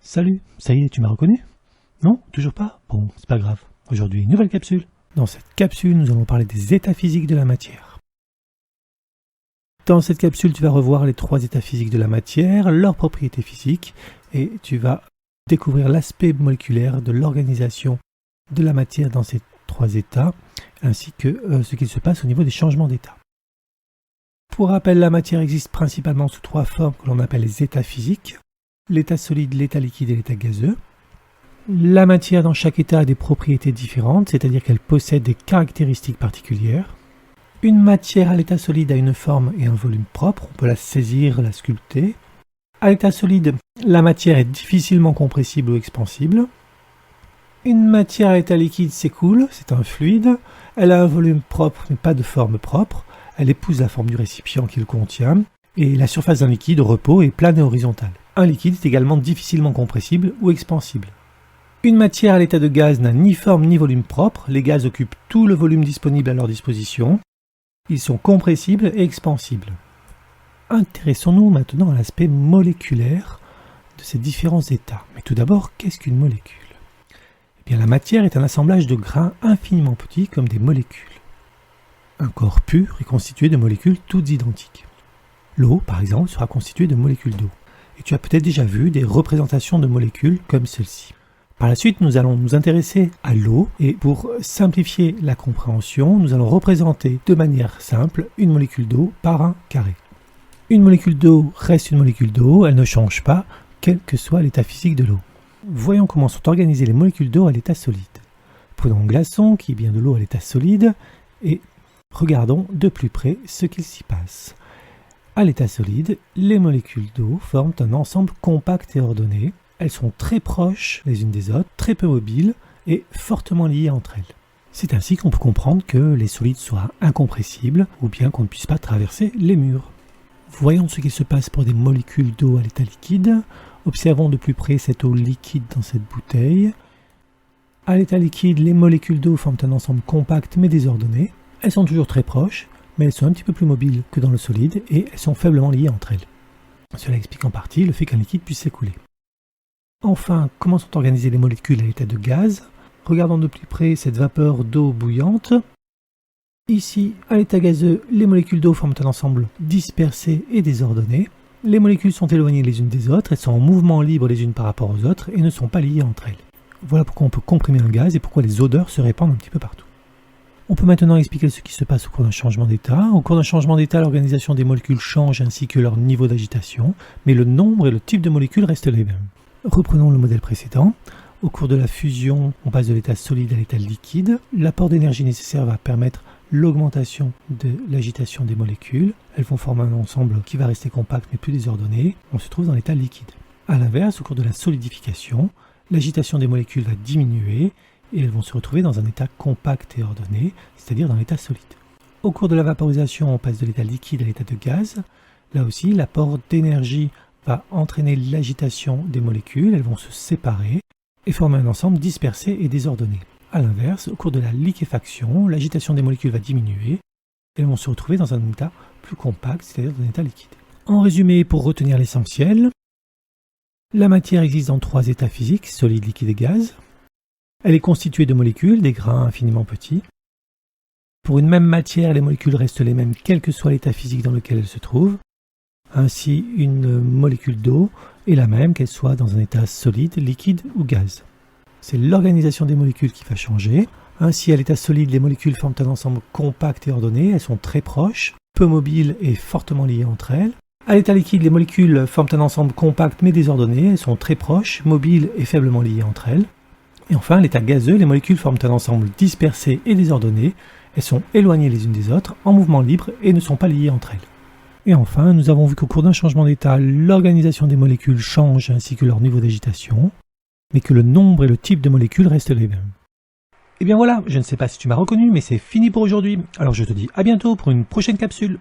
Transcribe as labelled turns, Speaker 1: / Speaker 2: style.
Speaker 1: Salut, ça y est, tu m'as reconnu? Non, toujours pas? Bon, c'est pas grave. Aujourd'hui, une nouvelle capsule. Dans cette capsule, nous allons parler des états physiques de la matière. Dans cette capsule, tu vas revoir les 3 états physiques de la matière, leurs propriétés physiques, et tu vas découvrir l'aspect moléculaire de l'organisation de la matière dans ces 3 états, ainsi que ce qu'il se passe au niveau des changements d'état. Pour rappel, la matière existe principalement sous 3 formes que l'on appelle les états physiques: l'état solide, l'état liquide et l'état gazeux. La matière dans chaque état a des propriétés différentes, c'est-à-dire qu'elle possède des caractéristiques particulières. Une matière à l'état solide a une forme et un volume propre, on peut la saisir, la sculpter. À l'état solide, la matière est difficilement compressible ou expansible. Une matière à l'état liquide s'écoule, c'est un fluide. Elle a un volume propre mais pas de forme propre. Elle épouse la forme du récipient qui le contient. Et la surface d'un liquide au repos est plane et horizontale. Un liquide est également difficilement compressible ou expansible. Une matière à l'état de gaz n'a ni forme ni volume propre. Les gaz occupent tout le volume disponible à leur disposition. Ils sont compressibles et expansibles. Intéressons-nous maintenant à l'aspect moléculaire de ces différents états. Mais tout d'abord, qu'est-ce qu'une molécule? Eh bien, la matière est un assemblage de grains infiniment petits comme des molécules. Un corps pur est constitué de molécules toutes identiques. L'eau, par exemple, sera constituée de molécules d'eau. Et tu as peut-être déjà vu des représentations de molécules comme celle-ci. Par la suite, nous allons nous intéresser à l'eau et pour simplifier la compréhension, nous allons représenter de manière simple une molécule d'eau par un carré. Une molécule d'eau reste une molécule d'eau, elle ne change pas, quel que soit l'état physique de l'eau. Voyons comment sont organisées les molécules d'eau à l'état solide. Prenons un glaçon qui est bien de l'eau à l'état solide et regardons de plus près ce qu'il s'y passe. À l'état solide, les molécules d'eau forment un ensemble compact et ordonné. Elles sont très proches les unes des autres, très peu mobiles et fortement liées entre elles. C'est ainsi qu'on peut comprendre que les solides soient incompressibles ou bien qu'on ne puisse pas traverser les murs. Voyons ce qu'il se passe pour des molécules d'eau à l'état liquide. Observons de plus près cette eau liquide dans cette bouteille. À l'état liquide, les molécules d'eau forment un ensemble compact mais désordonné. Elles sont toujours très proches, mais elles sont un petit peu plus mobiles que dans le solide et elles sont faiblement liées entre elles. Cela explique en partie le fait qu'un liquide puisse s'écouler. Enfin, comment sont organisées les molécules à l'état de gaz? Regardons de plus près cette vapeur d'eau bouillante. Ici, à l'état gazeux, les molécules d'eau forment un ensemble dispersé et désordonné. Les molécules sont éloignées les unes des autres, elles sont en mouvement libre les unes par rapport aux autres et ne sont pas liées entre elles. Voilà pourquoi on peut comprimer un gaz et pourquoi les odeurs se répandent un petit peu partout. On peut maintenant expliquer ce qui se passe au cours d'un changement d'état. Au cours d'un changement d'état, l'organisation des molécules change ainsi que leur niveau d'agitation, mais le nombre et le type de molécules restent les mêmes. Reprenons le modèle précédent. Au cours de la fusion, on passe de l'état solide à l'état liquide. L'apport d'énergie nécessaire va permettre l'augmentation de l'agitation des molécules. Elles vont former un ensemble qui va rester compact mais plus désordonné. On se trouve dans l'état liquide. A l'inverse, au cours de la solidification, l'agitation des molécules va diminuer et elles vont se retrouver dans un état compact et ordonné, c'est-à-dire dans l'état solide. Au cours de la vaporisation, on passe de l'état liquide à l'état de gaz. Là aussi, l'apport d'énergie va entraîner l'agitation des molécules, elles vont se séparer et former un ensemble dispersé et désordonné. A l'inverse, au cours de la liquéfaction, l'agitation des molécules va diminuer et elles vont se retrouver dans un état plus compact, c'est-à-dire dans un état liquide. En résumé, pour retenir l'essentiel, la matière existe dans 3 états physiques, solide, liquide et gaz. Elle est constituée de molécules, des grains infiniment petits. Pour une même matière, les molécules restent les mêmes quel que soit l'état physique dans lequel elles se trouvent. Ainsi, une molécule d'eau est la même qu'elle soit dans un état solide, liquide ou gaz. C'est l'organisation des molécules qui va changer. Ainsi, à l'état solide, les molécules forment un ensemble compact et ordonné. Elles sont très proches, peu mobiles et fortement liées entre elles. À l'état liquide, les molécules forment un ensemble compact mais désordonné. Elles sont très proches, mobiles et faiblement liées entre elles. Et enfin, à l'état gazeux, les molécules forment un ensemble dispersé et désordonné. Elles sont éloignées les unes des autres, en mouvement libre et ne sont pas liées entre elles. Et enfin, nous avons vu qu'au cours d'un changement d'état, l'organisation des molécules change ainsi que leur niveau d'agitation, mais que le nombre et le type de molécules restent les mêmes. Et bien voilà, je ne sais pas si tu m'as reconnu, mais c'est fini pour aujourd'hui. Alors je te dis à bientôt pour une prochaine capsule.